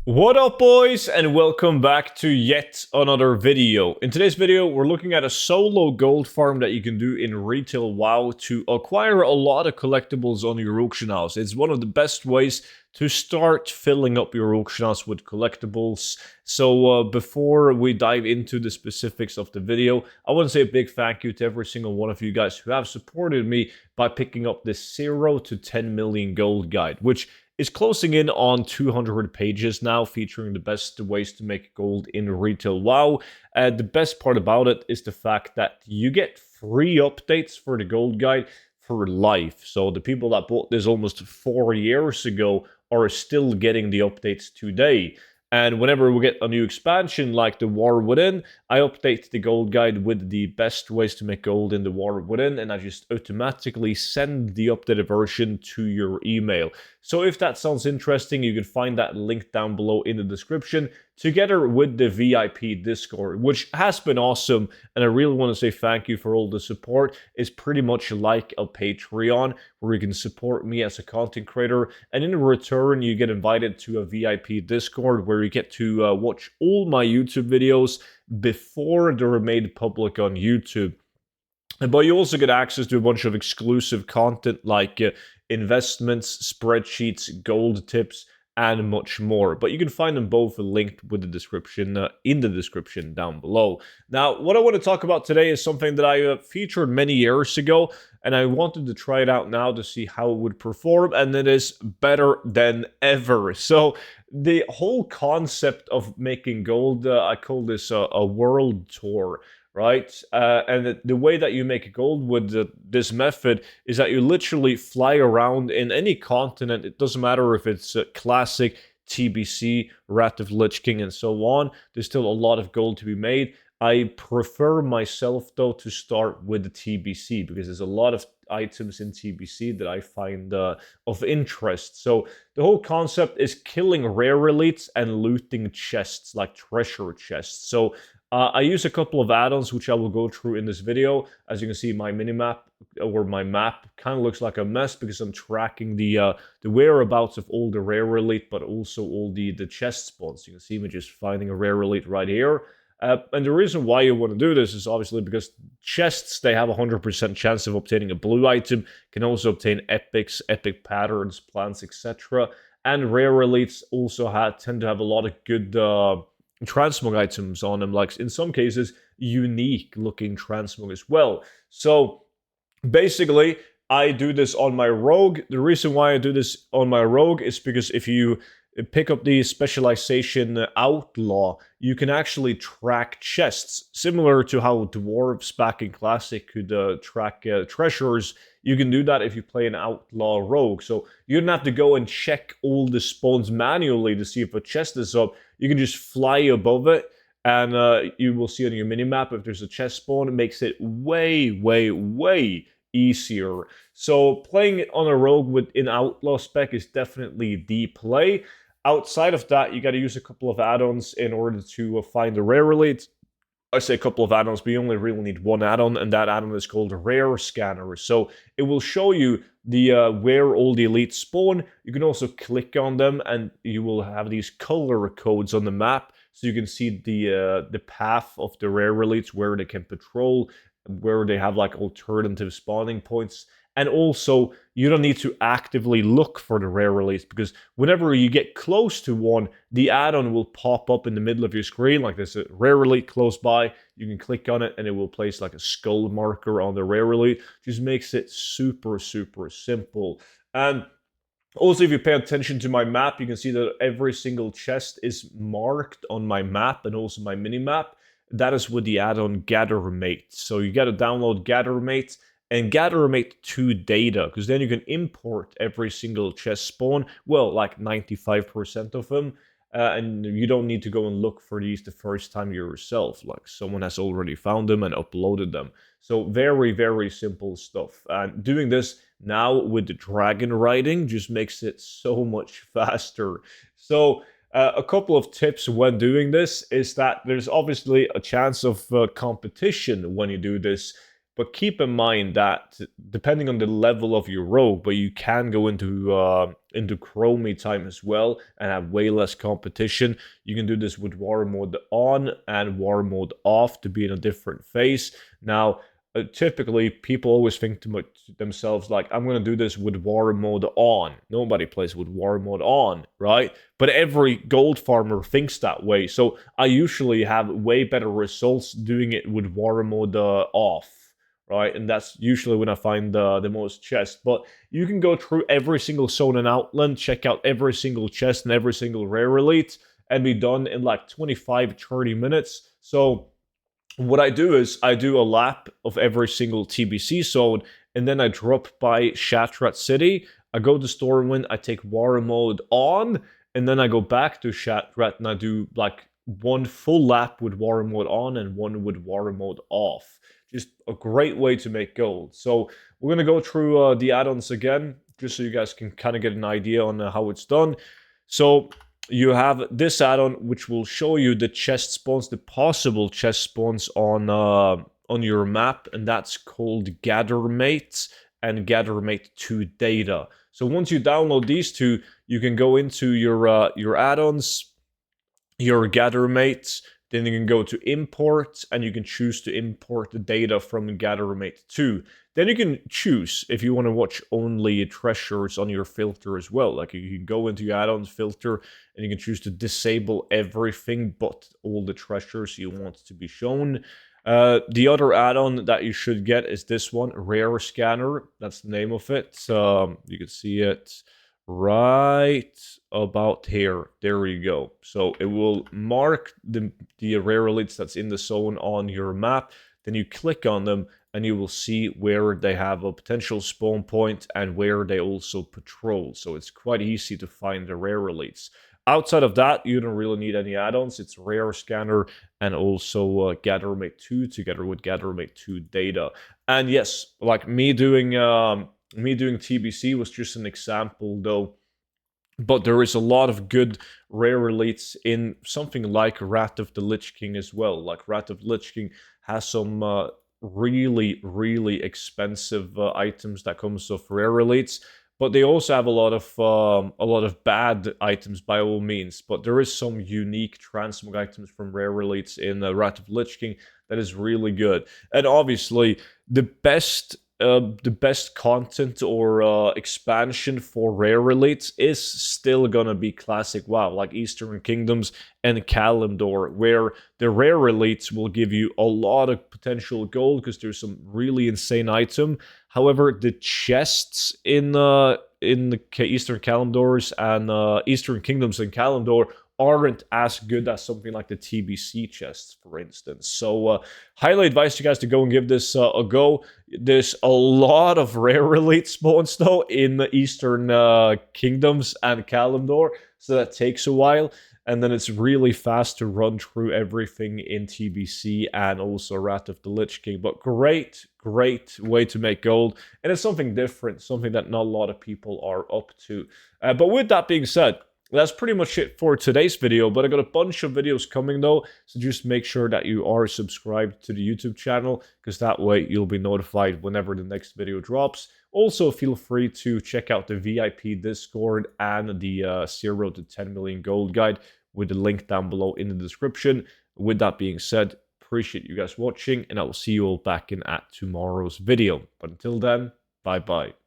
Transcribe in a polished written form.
What up, boys, and welcome back to yet another video. In today's video, we're looking at a solo gold farm that you can do in retail WoW to acquire a lot of collectibles on your auction house. It's one of the best ways to start filling up your auction house with collectibles. So before we dive into the specifics of the video, I want to say a big thank you to every single one of you guys who have supported me by picking up this 0 to 10 million gold guide, which is closing in on 200 pages now, featuring the best ways to make gold in retail WoW. The best part about it is the fact that you get free updates for the gold guide for life. So the people that bought this almost 4 years ago are still getting the updates today. And whenever we get a new expansion like the War Within, I update the gold guide with the best ways to make gold in the War Within, and I just automatically send the updated version to your email. So if that sounds interesting, you can find that link down below in the description, together with the VIP Discord, which has been awesome, and I really want to say thank you for all the support. It's pretty much like a Patreon, where you can support me as a content creator, and in return, you get invited to a VIP Discord, where you get to watch all my YouTube videos before they're made public on YouTube. But you also get access to a bunch of exclusive content like investments, spreadsheets, gold tips, and much more. But you can find them both linked with the description in the description down below. Now, what I want to talk about today is something that I featured many years ago, and I wanted to try it out now to see how it would perform, and it is better than ever. So the whole concept of making gold, I call this a world tour. Right? And the way that you make gold with this method is that you literally fly around in any continent. It doesn't matter if it's classic, TBC, Wrath of Lich King, and so on. There's still a lot of gold to be made. I prefer myself, though, to start with the TBC, because there's a lot of items in TBC that I find of interest. So the whole concept is killing rare elites and looting chests, like treasure chests. So I use a couple of add-ons, which I will go through in this video. As you can see, my minimap, or my map, kind of looks like a mess because I'm tracking the whereabouts of all the rare elite, but also all the chest spawns. You can see me just finding a rare elite right here. And the reason why you want to do this is obviously because chests, they have a 100% chance of obtaining a blue item, can also obtain epics, epic patterns, plants, etc. And rare elites also tend to have a lot of good transmog items on them, like in some cases unique looking transmog as well. So basically I do this on my rogue. The reason why I do this on my rogue is because if you pick up the specialization outlaw, you can actually track chests, similar to how dwarves back in classic could track treasures. You can do that if you play an outlaw rogue. So you don't have to go and check all the spawns manually to see if a chest is up. You can just fly above it, and you will see on your minimap if there's a chest spawn. It makes it way, way, way easier. So playing it on a rogue in outlaw spec is definitely the play. Outside of that, you got to use a couple of add-ons in order to find the rare elites. I say a couple of add-ons, but you only really need one add-on, and that add-on is called Rare Scanner. So it will show you the where all the elites spawn. You can also click on them, and you will have these color codes on the map, so you can see the path of the rare elites, where they can patrol, where they have like alternative spawning points. And also, you don't need to actively look for the rare elites, because whenever you get close to one, the add-on will pop up in the middle of your screen, like there's a rare elite close by. You can click on it, and it will place like a skull marker on the rare elite. Just makes it super, super simple. And also, if you pay attention to my map, you can see that every single chest is marked on my map and also my mini-map. That is with the add-on Gathermate. So you got to download Gathermate and Gathermate to data, because then you can import every single chest spawn, well, like 95% of them, and you don't need to go and look for these the first time yourself, like someone has already found them and uploaded them. So very, very simple stuff. And doing this now with the dragon riding just makes it so much faster. So a couple of tips when doing this is that there's obviously a chance of competition when you do this. But keep in mind that depending on the level of your rogue, but you can go into into chromie time as well and have way less competition. You can do this with war mode on and war mode off to be in a different phase. Now, typically people always think to themselves like, I'm going to do this with war mode on. Nobody plays with war mode on, right? But every gold farmer thinks that way. So I usually have way better results doing it with war mode off, right? And that's usually when I find the most chests. But you can go through every single zone and outland, check out every single chest and every single rare elite, and be done in like 25-30 minutes. So what I do is I do a lap of every single TBC zone, and then I drop by Shatrat City. I go to Stormwind, I take war mode on, and then I go back to Shatrat and I do like one full lap with war mode on and one with war mode off. Just a great way to make gold. So we're gonna go through the add-ons again, just so you guys can kind of get an idea on how it's done. So you have this add-on which will show you the chest spawns, the possible chest spawns on your map, and that's called Gathermate and Gathermate 2 data. So once you download these two, you can go into your add-ons, your Gathermate, then you can go to import and you can choose to import the data from Gathermate 2. Then you can choose if you want to watch only treasures on your filter as well. Like you can go into your add-ons filter and you can choose to disable everything but all the treasures you want to be shown. The other add-on that you should get is this one, Rare Scanner. That's the name of it. You can see it right about here. There we go. So it will mark the rare elites that's in the zone on your map. Then you click on them and you will see where they have a potential spawn point and where they also patrol. So it's quite easy to find the rare elites. Outside of that, you don't really need any add-ons. It's Rare Scanner and also Gathermate 2 together with Gathermate 2 data. And yes, like me doing TBC was just an example though. But there is a lot of good rare elites in something like Wrath of the Lich King as well. Like Wrath of the Lich King has some really, really expensive items that comes off rare elites. But they also have a lot of bad items by all means. But there is some unique transmog items from rare elites in Wrath of the Lich King that is really good. And obviously, the best content or expansion for rare elites is still gonna be classic WoW, like Eastern Kingdoms and Kalimdor, where the rare elites will give you a lot of potential gold because there's some really insane item. However, the chests in the Eastern Kalimdors and Eastern Kingdoms and Kalimdor aren't as good as something like the TBC chests, for instance. So highly advise you guys to go and give this a go. There's a lot of rare elite spawns though in the Eastern Kingdoms and Kalimdor, so that takes a while. And then it's really fast to run through everything in TBC and also Wrath of the Lich King. But great way to make gold. And it's something different, something that not a lot of people are up to. But with that being said, that's pretty much it for today's video, but I got a bunch of videos coming though, so just make sure that you are subscribed to the YouTube channel, because that way you'll be notified whenever the next video drops. Also, feel free to check out the VIP Discord and the 0 to 10 million gold guide with the link down below in the description. With that being said, appreciate you guys watching, and I will see you all back in at tomorrow's video. But until then, bye-bye.